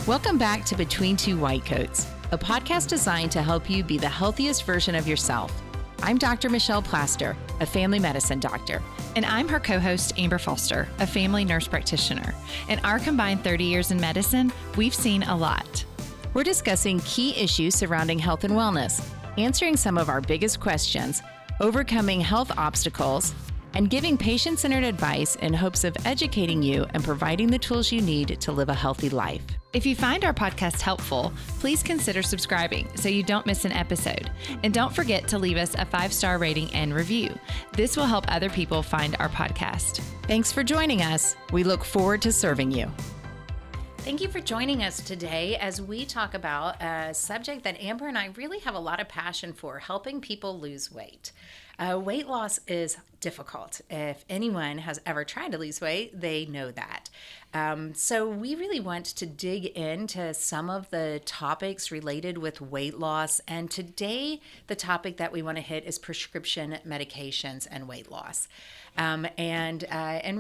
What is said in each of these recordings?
Welcome back to Between Two White Coats, a podcast designed to help you be the healthiest version of yourself. I'm Dr. Michelle Plaster, a family medicine doctor. And I'm her co-host, Amber Foster, a family nurse practitioner. In our combined 30 years in medicine, we've seen a lot. We're discussing key issues surrounding health and wellness, answering some of our biggest questions, overcoming health obstacles, and giving patient-centered advice in hopes of educating you and providing the tools you need to live a healthy life. If you find our podcast helpful, please consider subscribing so you don't miss an episode. And don't forget to leave us a 5-star rating and review. This will help other people find our podcast. Thanks for joining us. We look forward to serving you. Thank you for joining us today as we talk about a subject that Amber and I really have a lot of passion for, helping people lose weight. Weight loss is difficult. If anyone has ever tried to lose weight, they know that. So we really want to dig into some of the topics related with weight loss. And today, the topic that we want to hit is prescription medications and weight loss. And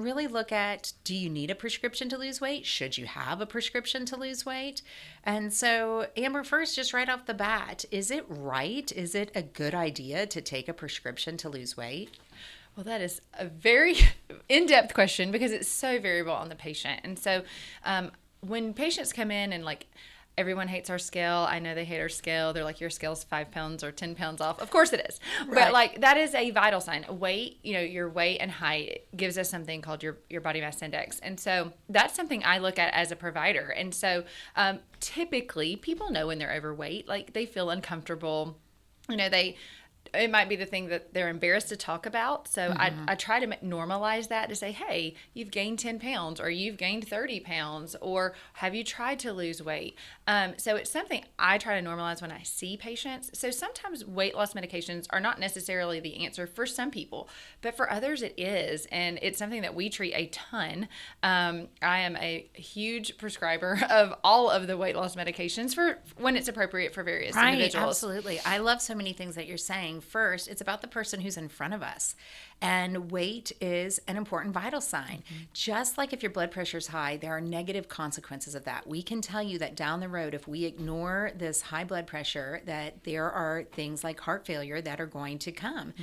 really look at, do you need a prescription to lose weight? Should you have a prescription to lose weight? And so, Amber, first, just right off the bat, is it right? Is it a good idea to take a prescription to lose weight? Well, that is a very in-depth question because it's so variable on the patient. And so when patients come in and everyone hates our scale. I know they hate our scale. They're like, your scale's 5 pounds or 10 pounds off. Of course it is. Right. But that is a vital sign. Weight, your weight and height gives us something called your body mass index. And so that's something I look at as a provider. And so typically people know when they're overweight, they feel uncomfortable. It might be the thing that they're embarrassed to talk about. So I try to normalize that to say, hey, you've gained 10 pounds or you've gained 30 pounds or have you tried to lose weight? So it's something I try to normalize when I see patients. So sometimes weight loss medications are not necessarily the answer for some people, but for others it is. And it's something that we treat a ton. I am a huge prescriber of all of the weight loss medications for when it's appropriate for various individuals. Absolutely. I love so many things that you're saying. First, it's about the person who's in front of us. And weight is an important vital sign. Just like if your blood pressure is high, there are negative consequences of that. We can tell you that down the road, if we ignore this high blood pressure, that there are things like heart failure that are going to come.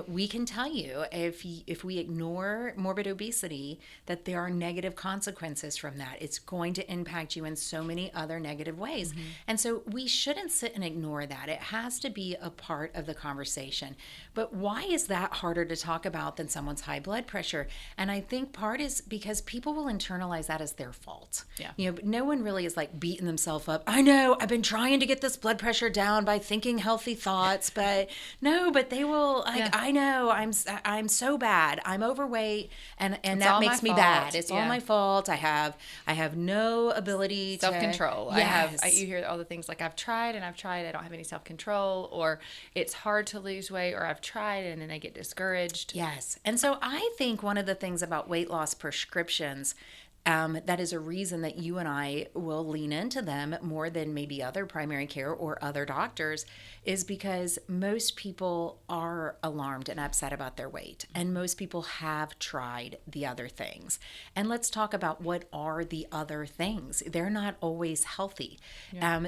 We can tell you if we ignore morbid obesity, that there are negative consequences from that. It's going to impact you in so many other negative ways. And so we shouldn't sit and ignore that. It has to be a part of the conversation. But why is that harder to talk about than someone's high blood pressure? And I think part is because people will internalize that as their fault. But no one really is beating themselves up. I know, I've been trying to get this blood pressure down by thinking healthy thoughts, but they will I know I'm so bad. I'm overweight and that makes me bad. It's all my fault. I have no ability self-control. Yes. You hear all the things like I've tried, I don't have any self-control, or it's hard to lose weight, or I've tried and then I get discouraged. Yes. And so I think one of the things about weight loss prescriptions, that is a reason that you and I will lean into them more than maybe other primary care or other doctors, is because most people are alarmed and upset about their weight. And most people have tried the other things. And let's talk about what are the other things. They're not always healthy.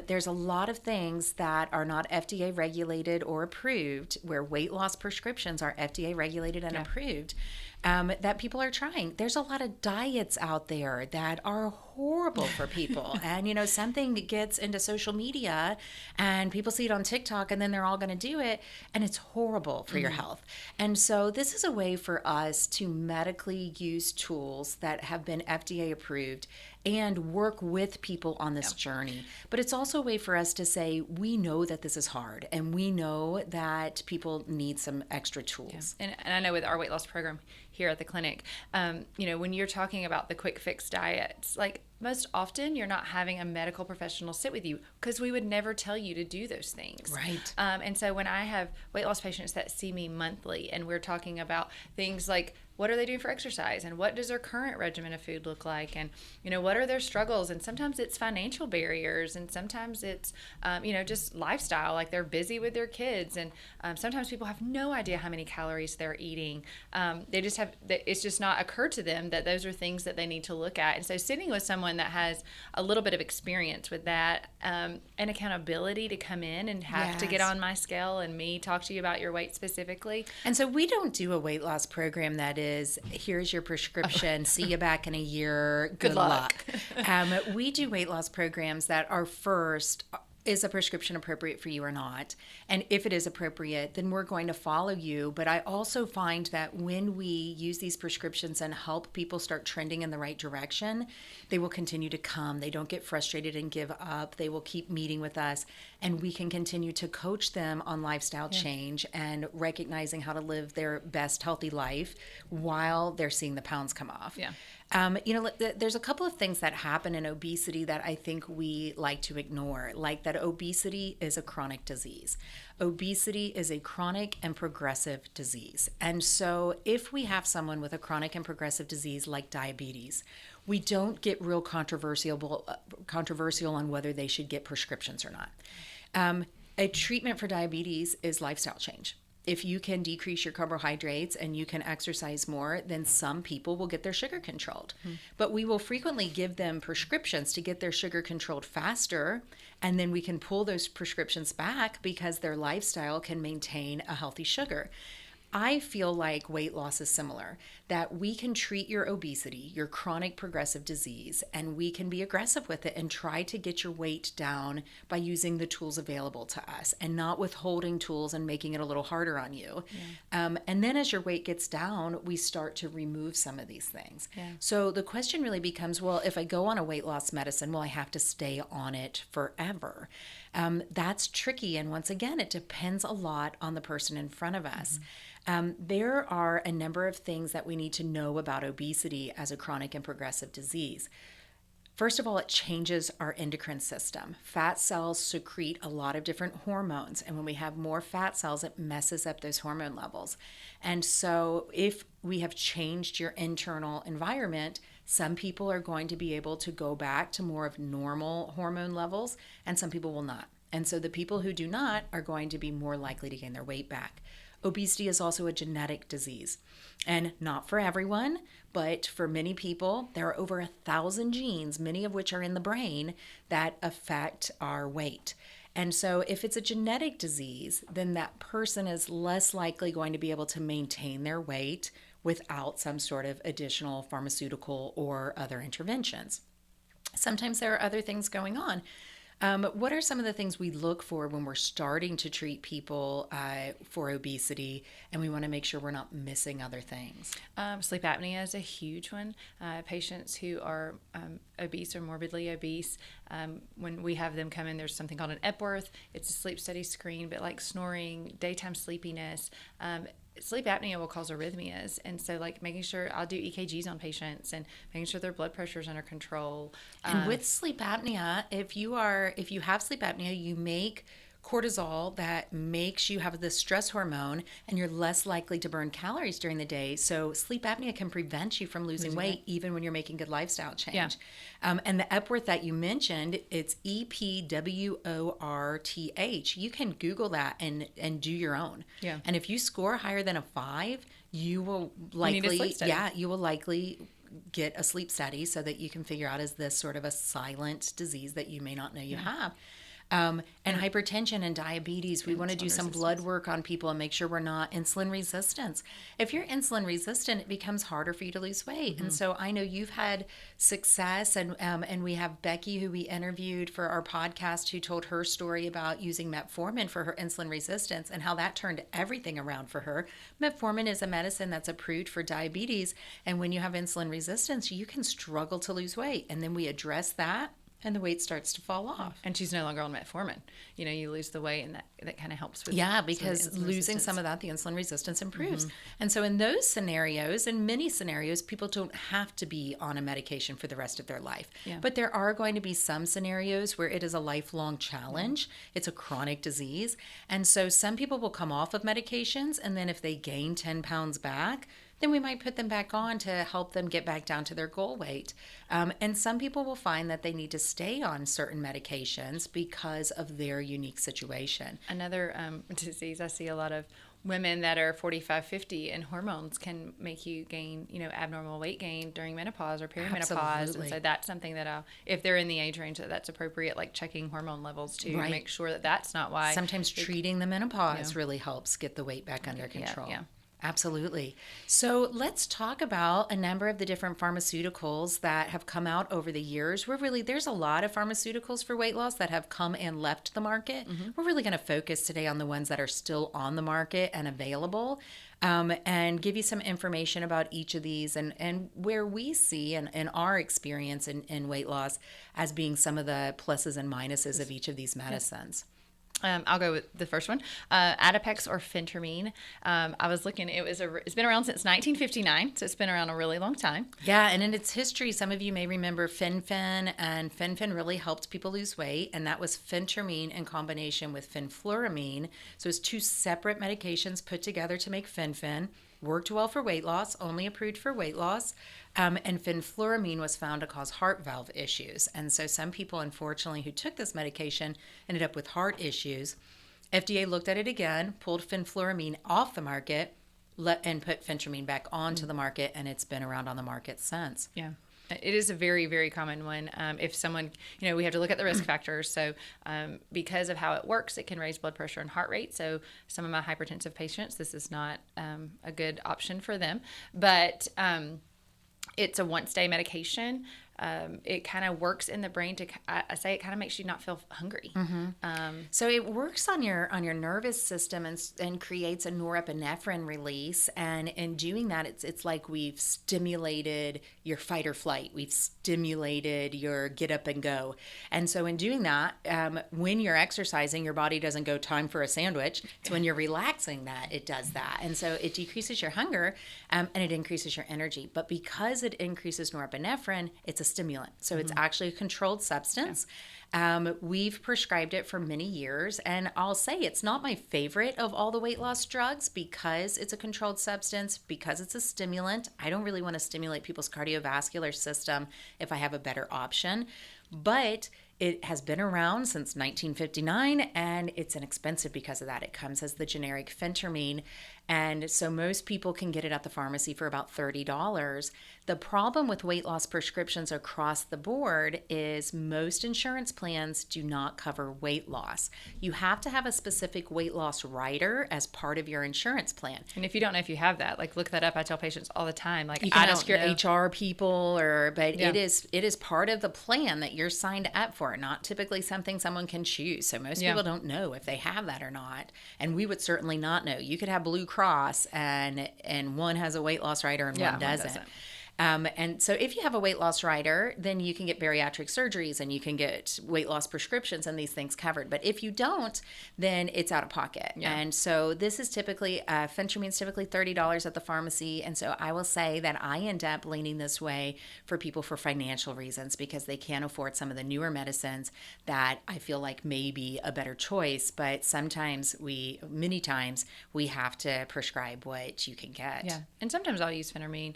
There's a lot of things that are not FDA regulated or approved, where weight loss prescriptions are FDA regulated and approved. That people are trying. There's a lot of diets out there that are horrible for people. And, something gets into social media and people see it on TikTok and then they're all going to do it, and it's horrible for your health. And so this is a way for us to medically use tools that have been FDA approved and work with people on this journey. But it's also a way for us to say, we know that this is hard and we know that people need some extra tools. And I know with our weight loss program here at the clinic, when you're talking about the quick fix diets, most often you're not having a medical professional sit with you, because we would never tell you to do those things. Right. And so when I have weight loss patients that see me monthly and we're talking about things like what are they doing for exercise, and what does their current regimen of food look like, and what are their struggles. And sometimes it's financial barriers, and sometimes it's just lifestyle, like they're busy with their kids, and sometimes people have no idea how many calories they're eating. It's just not occurred to them that those are things that they need to look at. And so sitting with someone that has a little bit of experience with that, and accountability to come in and have to get on my scale and me talk to you about your weight specifically. And so we don't do a weight loss program that is, here's your prescription, see you back in a year, good luck. We do weight loss programs that are first, is a prescription appropriate for you or not? And if it is appropriate, then we're going to follow you. But I also find that when we use these prescriptions and help people start trending in the right direction, they will continue to come. They don't get frustrated and give up. They will keep meeting with us, and we can continue to coach them on lifestyle change and recognizing how to live their best healthy life while they're seeing the pounds come off. Yeah. There's a couple of things that happen in obesity that I think we like to ignore, like that obesity is a chronic disease. Obesity is a chronic and progressive disease. And so if we have someone with a chronic and progressive disease like diabetes, we don't get real controversial on whether they should get prescriptions or not. A treatment for diabetes is lifestyle change. If you can decrease your carbohydrates and you can exercise more, then some people will get their sugar controlled. But we will frequently give them prescriptions to get their sugar controlled faster, and then we can pull those prescriptions back because their lifestyle can maintain a healthy sugar. I feel like weight loss is similar, that we can treat your obesity, your chronic progressive disease, and we can be aggressive with it and try to get your weight down by using the tools available to us and not withholding tools and making it a little harder on you. And then as your weight gets down, we start to remove some of these things. So the question really becomes, well, if I go on a weight loss medicine, will I have to stay on it forever? That's tricky. And once again, it depends a lot on the person in front of us. There are a number of things that we need to know about obesity as a chronic and progressive disease. First of all, it changes our endocrine system. Fat cells secrete a lot of different hormones, and when we have more fat cells, it messes up those hormone levels. And so if we have changed your internal environment, some people are going to be able to go back to more of normal hormone levels, and some people will not. And so the people who do not are going to be more likely to gain their weight back. Obesity is also a genetic disease, and not for everyone, but for many people, there are over 1,000 genes, many of which are in the brain, that affect our weight. And so if it's a genetic disease, then that person is less likely going to be able to maintain their weight without some sort of additional pharmaceutical or other interventions. Sometimes there are other things going on. What are some of the things we look for when we're starting to treat people for obesity, and we want to make sure we're not missing other things? Sleep apnea is a huge one. Patients who are obese or morbidly obese, when we have them come in, there's something called an Epworth. It's a sleep study screen, but like snoring, daytime sleepiness, sleep apnea will cause arrhythmias. And so like making sure I'll do EKGs on patients and making sure their blood pressure is under control. And with sleep apnea, if you have sleep apnea, you make cortisol that makes you have the stress hormone, and you're less likely to burn calories during the day. So sleep apnea can prevent you from losing weight even when you're making good lifestyle change. And the Epworth that you mentioned, it's EPWORTH. You can Google that and do your own. And if you score higher than a 5, you will likely get a sleep study so that you can figure out, is this sort of a silent disease that you may not know you have. And hypertension and diabetes, we want to do some blood work on people and make sure we're not insulin resistant. If you're insulin resistant, it becomes harder for you to lose weight. And so I know you've had success, and we have Becky, who we interviewed for our podcast, who told her story about using metformin for her insulin resistance and how that turned everything around for her. Metformin is a medicine that's approved for diabetes, and when you have insulin resistance, you can struggle to lose weight. And then we address that, and the weight starts to fall off. And she's no longer on metformin. You lose the weight, and that kind of helps with because losing some of that, the insulin resistance improves. And so in those scenarios, in many scenarios, people don't have to be on a medication for the rest of their life. But there are going to be some scenarios where it is a lifelong challenge. It's a chronic disease. And so some people will come off of medications, and then if they gain 10 pounds back, then we might put them back on to help them get back down to their goal weight. And some people will find that they need to stay on certain medications because of their unique situation. Another disease I see a lot of women that are 45, 50, and hormones can make you gain, abnormal weight gain during menopause or perimenopause. Absolutely. And so that's something that if they're in the age range that's appropriate, like checking hormone levels too, to make sure that that's not why. Sometimes treating the menopause really helps get the weight back under control. Yeah. Absolutely. So let's talk about a number of the different pharmaceuticals that have come out over the years. There's a lot of pharmaceuticals for weight loss that have come and left the market. We're really going to focus today on the ones that are still on the market and available, and give you some information about each of these and where we see in our experience in weight loss as being some of the pluses and minuses of each of these medicines. I'll go with the first one, Adipex or Phentermine. I was looking; it's been around since 1959, so it's been around a really long time. Yeah, and in its history, some of you may remember Fen-Phen, and Fen-Phen really helped people lose weight, and that was Phentermine in combination with fenfluramine. So it's two separate medications put together to make Fen-Phen. Worked well for weight loss, only approved for weight loss. And fenfluramine was found to cause heart valve issues. And so some people, unfortunately, who took this medication ended up with heart issues. FDA looked at it again, pulled fenfluramine off the market, and put Phentermine back onto the market, and it's been around on the market since. Yeah. It is a very, very common one. If someone, we have to look at the risk factors. So because of how it works, it can raise blood pressure and heart rate. So some of my hypertensive patients, this is not a good option for them. But it's a once-day medication. It kind of works in the brain I say it kind of makes you not feel hungry. So it works on your nervous system and creates a norepinephrine release. And in doing that, it's like we've stimulated your fight or flight. We've stimulated your get up and go. And so in doing that, when you're exercising, your body doesn't go time for a sandwich. It's when you're relaxing that it does that. And so it decreases your hunger and it increases your energy. But because it increases norepinephrine, it's a stimulant. So it's actually a controlled substance. We've prescribed it for many years, and I'll say it's not my favorite of all the weight loss drugs because it's a controlled substance, because it's a stimulant. I don't really want to stimulate people's cardiovascular system if I have a better option, but it has been around since 1959, and it's inexpensive because of that. It comes as the generic Phentermine, and so most people can get it at the pharmacy for about $30. The problem with weight loss prescriptions across the board is most insurance plans do not cover weight loss. You have to have a specific weight loss rider as part of your insurance plan. And if you don't know if you have that, look that up. I tell patients all the time, you can ask your HR people, but it is part of the plan that you're signed up for. Not typically something someone can choose. So most people don't know if they have that or not. And we would certainly not know. You could have Blue Cross and one has a weight loss rider and one doesn't. And so if you have a weight loss rider, then you can get bariatric surgeries and you can get weight loss prescriptions and these things covered. But if you don't, then it's out of pocket. Yeah. And so this is typically, Phentermine is typically $30 at the pharmacy. And so I will say that I end up leaning this way for people for financial reasons because they can't afford some of the newer medicines that I feel like may be a better choice. But many times we have to prescribe what you can get. Yeah. And sometimes I'll use Phentermine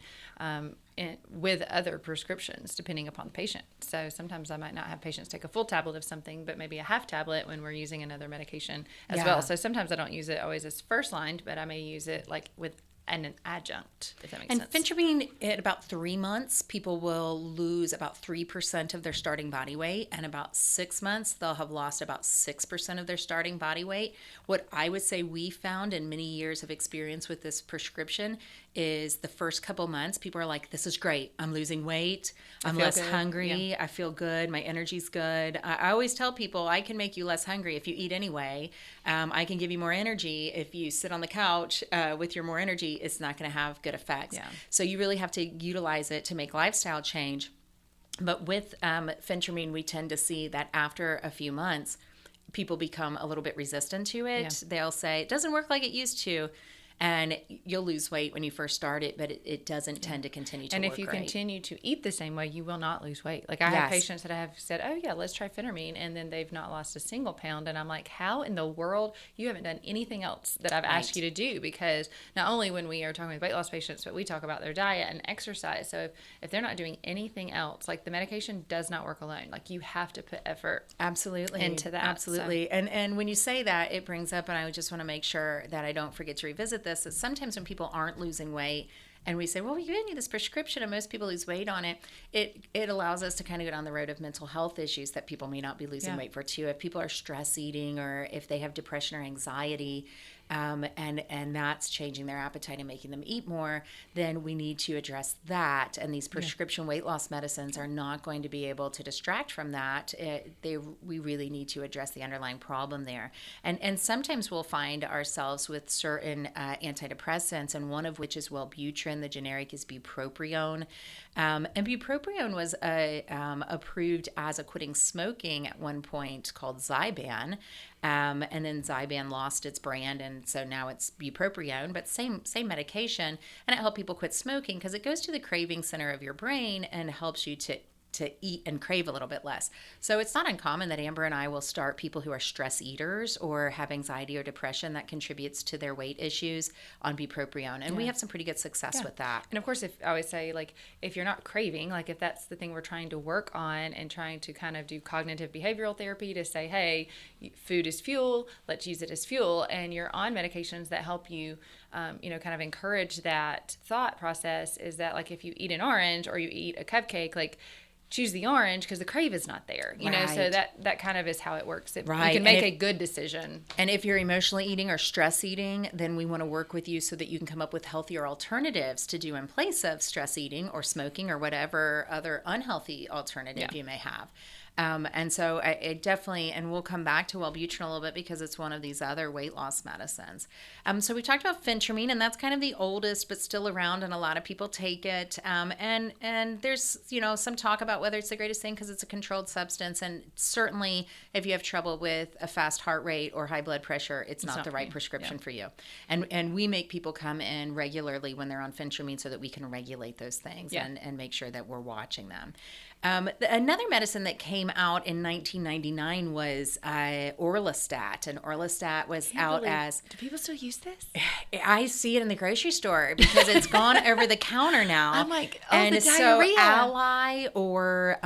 with other prescriptions depending upon the patient. So sometimes I might not have patients take a full tablet of something, but maybe a half tablet when we're using another medication as well. So sometimes I don't use it always as first line, but I may use it with an adjunct, if that makes sense. And Phentermine, at about 3 months, people will lose about 3% of their starting body weight, and about 6 months, they'll have lost about 6% of their starting body weight. What I would say we found in many years of experience with this prescription is the first couple months, people are like, this is great. I'm losing weight. I'm less hungry. Yeah. I feel good. My energy's good. I always tell people I can make you less hungry if you eat anyway. I can give you more energy. If you sit on the couch with your more energy, it's not going to have good effects. Yeah. So you really have to utilize it to make lifestyle change. But with Phentermine, we tend to see that after a few months, people become a little bit resistant to it. Yeah. They'll say, it doesn't work like it used to. and you'll lose weight when you first start it, but it doesn't tend to continue to and work if you great. continue to eat the same way, you will not lose weight. Like I have patients that have said, oh yeah, let's try Phentermine, and then they've not lost a single pound. And I'm like, how in the world? You haven't done anything else that I've asked you to do, because not only when we are talking with weight loss patients, but we talk about their diet and exercise. So if they're not doing anything else, like the medication does not work alone. Like you have to put effort into that. Absolutely. So. And when you say that, it brings up, and I just want to make sure that I don't forget to revisit this, is sometimes when people aren't losing weight and we say, well, you need this prescription and most people lose weight on it, it allows us to kind of go down the road of mental health issues that people may not be losing weight for too. If people are stress eating, or if they have depression or anxiety, and that's changing their appetite and making them eat more, then we need to address that. And these prescription weight loss medicines are not going to be able to distract from that. We really need to address the underlying problem there. And sometimes we'll find ourselves with certain antidepressants, and one of which is Wellbutrin. The generic is bupropion. And bupropion was approved as a quitting smoking at one point, called Zyban. And then Zyban lost its brand, and so now it's bupropion, but same medication. And it helped people quit smoking because it goes to the craving center of your brain and helps you to eat and crave a little bit less. So it's not uncommon that Amber and I will start people who are stress eaters or have anxiety or depression that contributes to their weight issues on bupropion. And we have some pretty good success with that. And of course, I always say, like, if you're not craving, like if that's the thing we're trying to work on and trying to kind of do cognitive behavioral therapy to say, hey, food is fuel, let's use it as fuel. And you're on medications that help you, kind of encourage that thought process, is that like if you eat an orange or you eat a cupcake, like choose the orange because the crave is not there, you know, so that kind of is how it works. You can make a good decision. And if you're emotionally eating or stress eating, then we want to work with you so that you can come up with healthier alternatives to do in place of stress eating or smoking or whatever other unhealthy alternative you may have. And so it definitely, and we'll come back to Wellbutrin a little bit because it's one of these other weight loss medicines. So we talked about Phentermine, and that's kind of the oldest, but still around, and a lot of people take it. And there's, some talk about whether it's the greatest thing because it's a controlled substance. And certainly if you have trouble with a fast heart rate or high blood pressure, it's not the right prescription for you. And we make people come in regularly when they're on Phentermine so that we can regulate those things and make sure that we're watching them. Another medicine that came out in 1999 was Orlistat, and Orlistat was out as... Do people still use this? I see it in the grocery store because it's gone over the counter now. I'm like, and the so diarrhea. Ally, or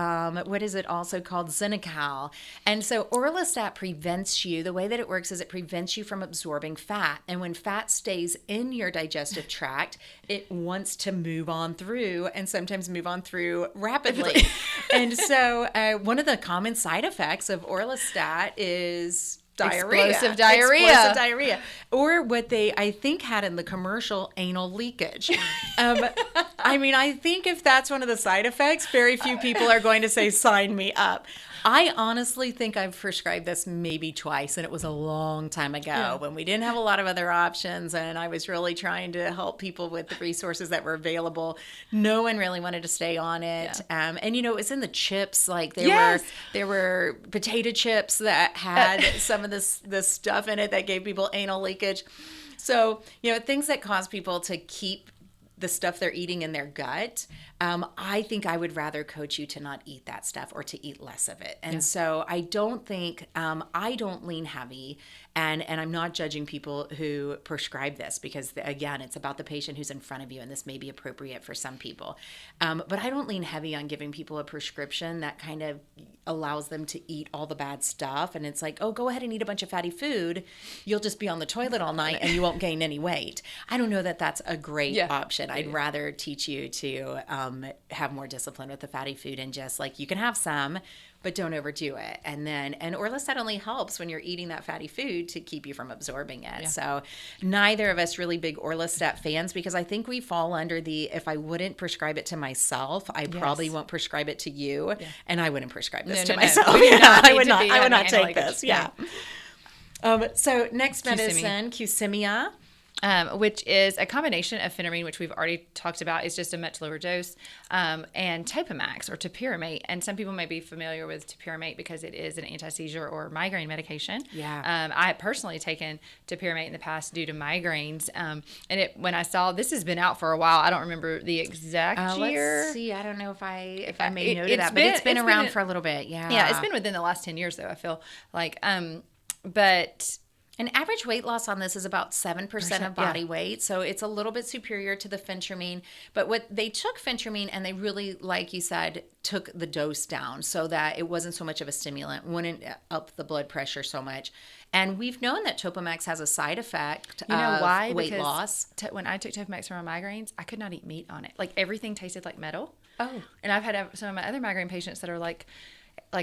what is it also called? Xenical. And so Orlistat prevents you, the way that it works is it prevents you from absorbing fat. And when fat stays in your digestive tract, it wants to move on through, and sometimes move on through rapidly. And so one of the common side effects of Orlistat is diarrhea. Explosive diarrhea. Or what they, I think, had in the commercial, anal leakage. I think if that's one of the side effects, very few people are going to say, sign me up. I honestly think I've prescribed this maybe twice, and it was a long time ago when we didn't have a lot of other options, and I was really trying to help people with the resources that were available. No one really wanted to stay on it. And it was in the chips, like there were potato chips that had some of this stuff in it that gave people anal leakage. So, things that cause people to keep the stuff they're eating in their gut, I think I would rather coach you to not eat that stuff or to eat less of it. And so I don't think, I don't lean heavy, and I'm not judging people who prescribe this because, again, it's about the patient who's in front of you, and this may be appropriate for some people. But I don't lean heavy on giving people a prescription that kind of allows them to eat all the bad stuff. And it's like, oh, go ahead and eat a bunch of fatty food. You'll just be on the toilet all night and you won't gain any weight. I don't know that that's a great option. I'd rather teach you to have more discipline with the fatty food, and just like, you can have some, but don't overdo it. And Orlistat only helps when you're eating that fatty food to keep you from absorbing it. Yeah. So neither of us really big Orlistat fans, because I think we fall under the, if I wouldn't prescribe it to myself, I probably won't prescribe it to you. Yeah. And I wouldn't prescribe this to myself. I would not take this. Yeah. So next medicine, Qsymia. which is a combination of phentermine, which we've already talked about, is just a much lower dose, and Topamax or topiramate. And some people may be familiar with topiramate because it is an anti-seizure or migraine medication. Yeah. I have personally taken topiramate in the past due to migraines. When I saw this has been out for a while, I don't remember the exact year. Let's see. I don't know if I made note of that, but it's been around for a little bit. Yeah. Yeah, it's been within the last 10 years, though, I feel like. But an average weight loss on this is about 7% of body weight. So it's a little bit superior to the Phentermine. But what they took Phentermine and they really, like you said, took the dose down so that it wasn't so much of a stimulant, wouldn't up the blood pressure so much. And we've known that Topamax has a side effect of weight loss. When I took Topamax for my migraines, I could not eat meat on it. Like everything tasted like metal. Oh. And I've had some of my other migraine patients that are like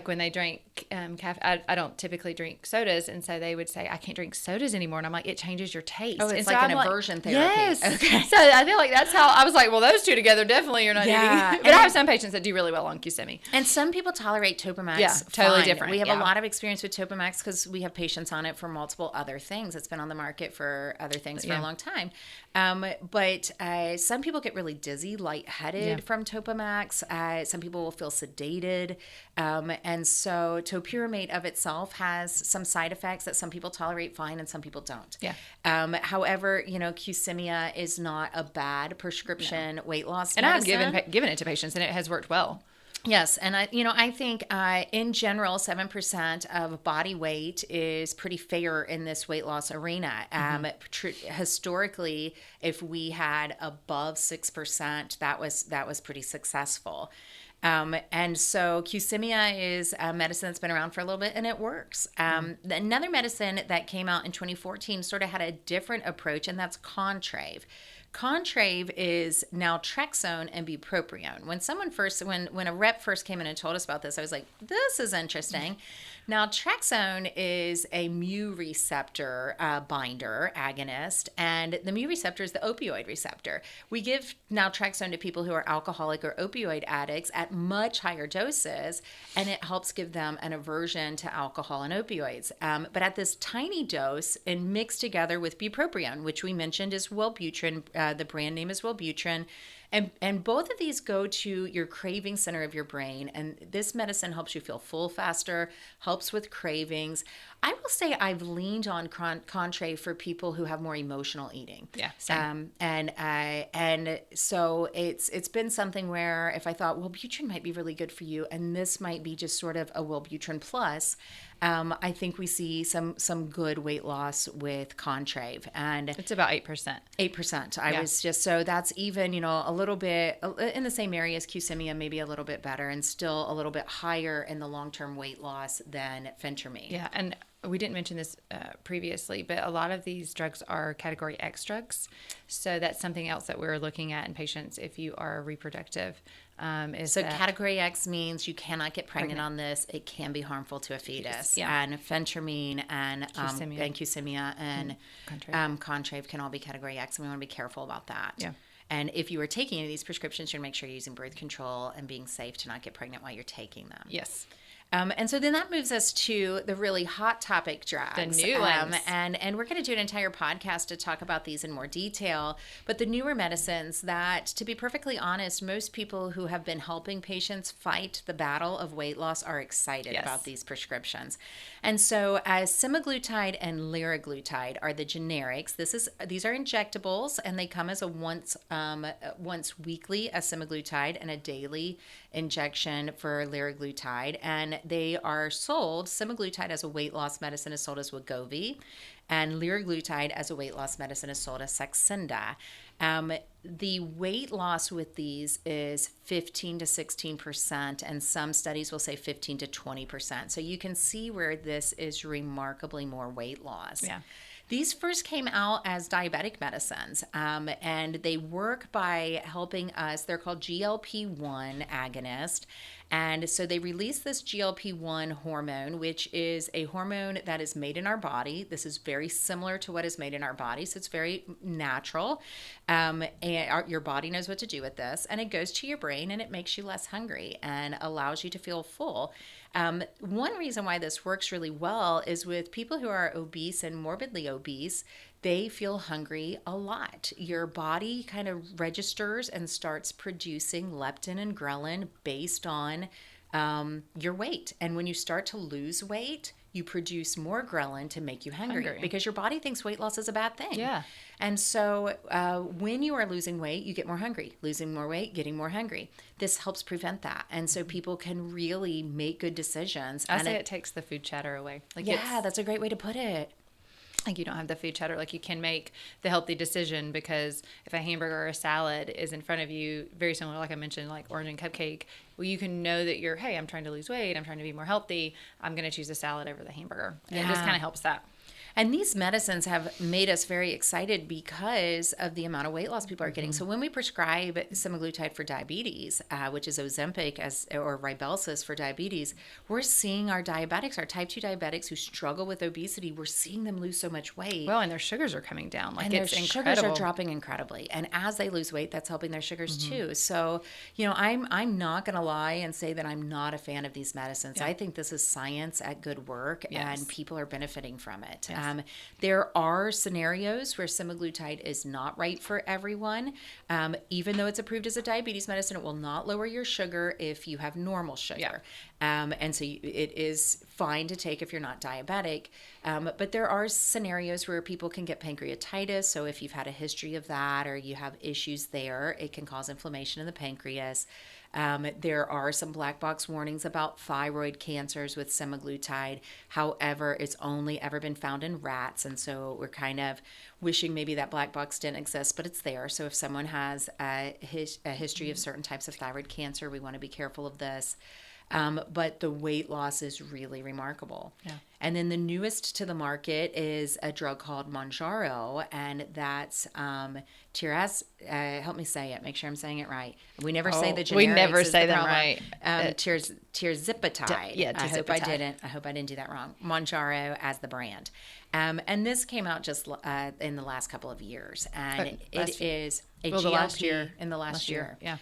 when they drink caffeine, I don't typically drink sodas, and so they would say, I can't drink sodas anymore. And I'm like, it changes your taste. Oh, it's and like an aversion therapy. Yes. Okay. So I feel like that's how I was like, well, those two together definitely you're not eating. But I have some patients that do really well on Qsemi. And some people tolerate Topamax. Yeah, totally fine. different. We have a lot of experience with Topamax because we have patients on it for multiple other things. It's been on the market for other things for a long time. But some people get really dizzy, lightheaded from Topamax. Some people will feel sedated. And so topiramate of itself has some side effects that some people tolerate fine and some people don't. Yeah. However, Qsemi is not a bad prescription weight loss and medicine. I've given it to patients and it has worked well. Yes, and I think in general, 7% of body weight is pretty fair in this weight loss arena. Historically, if we had above 6%, that was pretty successful. And so Qsemi is a medicine that's been around for a little bit, and it works. Another medicine that came out in 2014 sort of had a different approach, and that's Contrave. Contrave is naltrexone and bupropion. When a rep first came in and told us about this, I was like, this is interesting. Naltrexone is a mu receptor binder agonist, and the mu receptor is the opioid receptor. We give naltrexone to people who are alcoholic or opioid addicts at much higher doses, and it helps give them an aversion to alcohol and opioids. But at this tiny dose and mixed together with bupropion, which we mentioned is Wellbutrin, the brand name is Wellbutrin, and both of these go to your craving center of your brain. And this medicine helps you feel full faster, helps with cravings. I will say I've leaned on Contrave for people who have more emotional eating. Yeah, same. And so it's been something where if I thought Wellbutrin might be really good for you, and this might be just sort of a Wellbutrin plus, I think we see some good weight loss with Contrave, and it's about 8%. 8%. I was just so that's even a little bit in the same area as Qsemi, maybe a little bit better, and still a little bit higher in the long-term weight loss than Phentermine. Yeah, and we didn't mention this previously, but a lot of these drugs are category X drugs. So that's something else that we're looking at in patients if you are reproductive. Category X means you cannot get pregnant on this. It can be harmful to a fetus. Yeah. And Phentermine and Qsemi and Contrave can all be category X, and we want to be careful about that. Yeah. And if you are taking any of these prescriptions, you're going to make sure you're using birth control and being safe to not get pregnant while you're taking them. Yes. And so then that moves us to the really hot topic drugs. The new ones. And we're going to do an entire podcast to talk about these in more detail. But the newer medicines that, to be perfectly honest, most people who have been helping patients fight the battle of weight loss are excited about these prescriptions. And so semaglutide and liraglutide are the generics. These are injectables, and they come as a once weekly semaglutide and a daily injection for liraglutide. And they are sold, semaglutide as a weight loss medicine is sold as Wegovy, and liraglutide as a weight loss medicine is sold as Saxenda. The weight loss with these is 15 to 16%, and some studies will say 15 to 20%. So you can see where this is remarkably more weight loss. Yeah. These first came out as diabetic medicines, and they work by helping us. They're called GLP-1 agonist. And so they release this GLP-1 hormone, which is a hormone that is made in our body. This is very similar to what is made in our body, so it's very natural. And your body knows what to do with this, and it goes to your brain, and it makes you less hungry and allows you to feel full. One reason why this works really well is with people who are obese and morbidly obese. they feel hungry a lot. Your body kind of registers and starts producing leptin and ghrelin based on your weight. And when you start to lose weight, you produce more ghrelin to make you hungry because your body thinks weight loss is a bad thing. Yeah. And so when you are losing weight, you get more hungry. Losing more weight, getting more hungry. This helps prevent that. And so people can really make good decisions. I say it takes the food chatter away. Like, yeah, that's a great way to put it. Like, you don't have the food chatter. Like, you can make the healthy decision, because if a hamburger or a salad is in front of you, very similar, like I mentioned, like orange and cupcake, well, you can know that you're, hey, I'm trying to lose weight, I'm trying to be more healthy, I'm going to choose a salad over the hamburger. And it just kind of helps that. And these medicines have made us very excited because of the amount of weight loss people are getting. So when we prescribe semaglutide for diabetes, which is Ozempic or Rybelsus for diabetes, we're seeing our diabetics, our type 2 diabetics who struggle with obesity, we're seeing them lose so much weight. Well, and their sugars are coming down. Like, and it's their incredible. sugars are dropping incredibly. And as they lose weight, that's helping their sugars too. So, I'm not going to lie and say that I'm not a fan of these medicines. I think this is science at good work, and people are benefiting from it. Yes. There are scenarios where semaglutide is not right for everyone. Even though it's approved as a diabetes medicine, it will not lower your sugar if you have normal sugar. And so it is fine to take if you're not diabetic. But there are scenarios where people can get pancreatitis. So if you've had a history of that or you have issues there, it can cause inflammation in the pancreas. There are some black box warnings about thyroid cancers with semaglutide. However, it's only ever been found in rats. And so we're kind of wishing maybe that black box didn't exist, but it's there. So if someone has a history of certain types of thyroid cancer, we want to be careful of this. But the weight loss is really remarkable. Yeah. And then the newest to the market is a drug called Mounjaro, and that's help me say it. Make sure I'm saying it right. We never say the generics. We never say them right. Tirzepatide. I hope I didn't do that wrong. Mounjaro as the brand. And this came out just in the last couple of years, and it is a GLP in the last year. Yeah.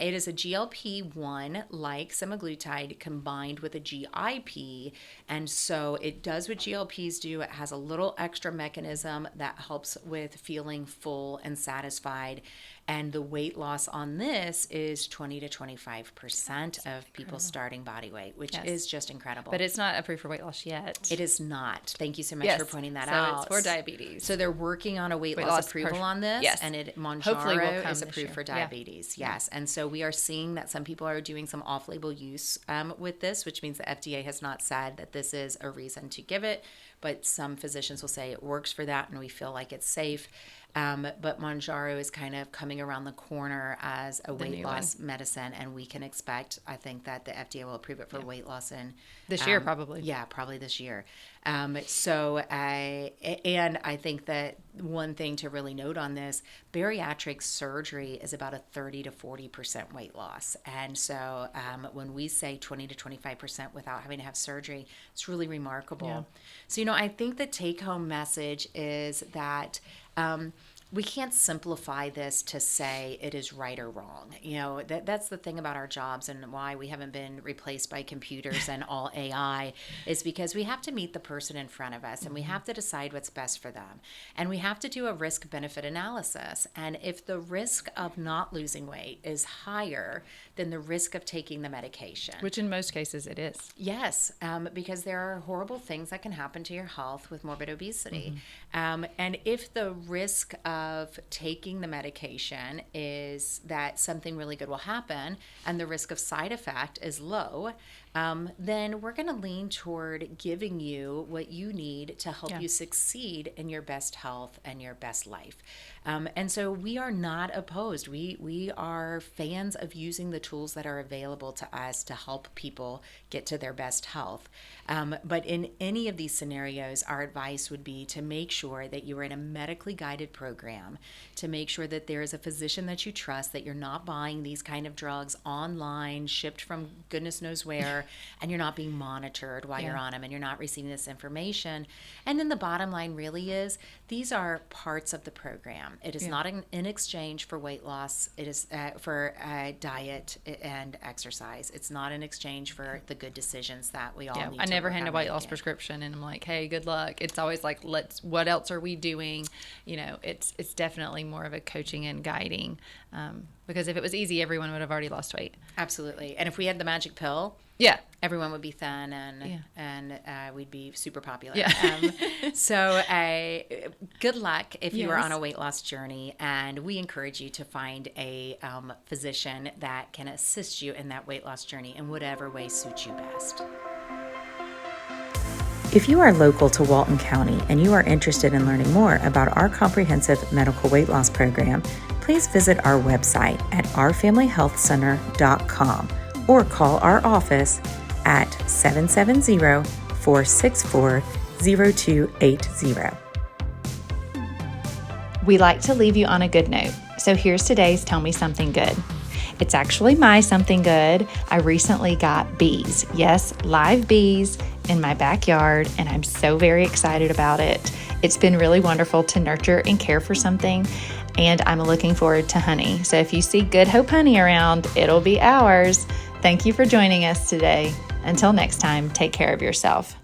It is a GLP-1 like semaglutide combined with a GIP, and so it does what GLPs do. It has a little extra mechanism that helps with feeling full and satisfied. And the weight loss on this is 20 to 25% of people's starting body weight, which is just incredible. But it's not approved for weight loss yet. It is not. Thank you so much for pointing that out. So it's for diabetes. So they're working on a weight loss approval on this. Yes. And Mounjaro is approved for diabetes. Yeah. Yes. And so we are seeing that some people are doing some off-label use with this, which means the FDA has not said that this is a reason to give it. But some physicians will say it works for that and we feel like it's safe. But Mounjaro is kind of coming around the corner as a weight loss medicine, and we can expect, I think, that the FDA will approve it for weight loss in this year, probably. Yeah, probably this year. And I think that one thing to really note on this, bariatric surgery is about a 30 to 40% weight loss. And so when we say 20 to 25% without having to have surgery, it's really remarkable. Yeah. So, I think the take-home message is that we can't simplify this to say it is right or wrong. That's the thing about our jobs and why we haven't been replaced by computers and all AI is because we have to meet the person in front of us and we have to decide what's best for them. And we have to do a risk-benefit analysis. And if the risk of not losing weight is higher than the risk of taking the medication. Which in most cases it is. Yes, because there are horrible things that can happen to your health with morbid obesity. And if the risk of taking the medication is that something really good will happen and the risk of side effect is low, then we're going to lean toward giving you what you need to help you succeed in your best health and your best life. And so we are not opposed. We are fans of using the tools that are available to us to help people get to their best health. But in any of these scenarios, our advice would be to make sure that you are in a medically guided program program to make sure that there is a physician that you trust, that you're not buying these kind of drugs online, shipped from goodness knows where, and you're not being monitored while you're on them, and you're not receiving this information. And then the bottom line really is these are parts of the program. It is not in exchange for weight loss. It is for diet and exercise. It's not in exchange for the good decisions that we all need. I never hand a weight loss prescription and I'm like, hey, good luck. It's always like, what else are we doing? You know, it's definitely more of a coaching and guiding, because if it was easy, everyone would have already lost weight. Absolutely. And if we had the magic pill, everyone would be thin and we'd be super popular. So good luck if you are on a weight loss journey, and we encourage you to find a physician that can assist you in that weight loss journey in whatever way suits you best. If you are local to Walton County and you are interested in learning more about our comprehensive medical weight loss program, please visit our website at ourfamilyhealthcenter.com or call our office at 770-464-0280. We like to leave you on a good note, so here's today's Tell Me Something Good. It's actually my something good. I recently got bees. Yes, live bees in my backyard, and I'm so very excited about it. It's been really wonderful to nurture and care for something, and I'm looking forward to honey. So if you see Good Hope honey around, it'll be ours. Thank you for joining us today. Until next time, take care of yourself.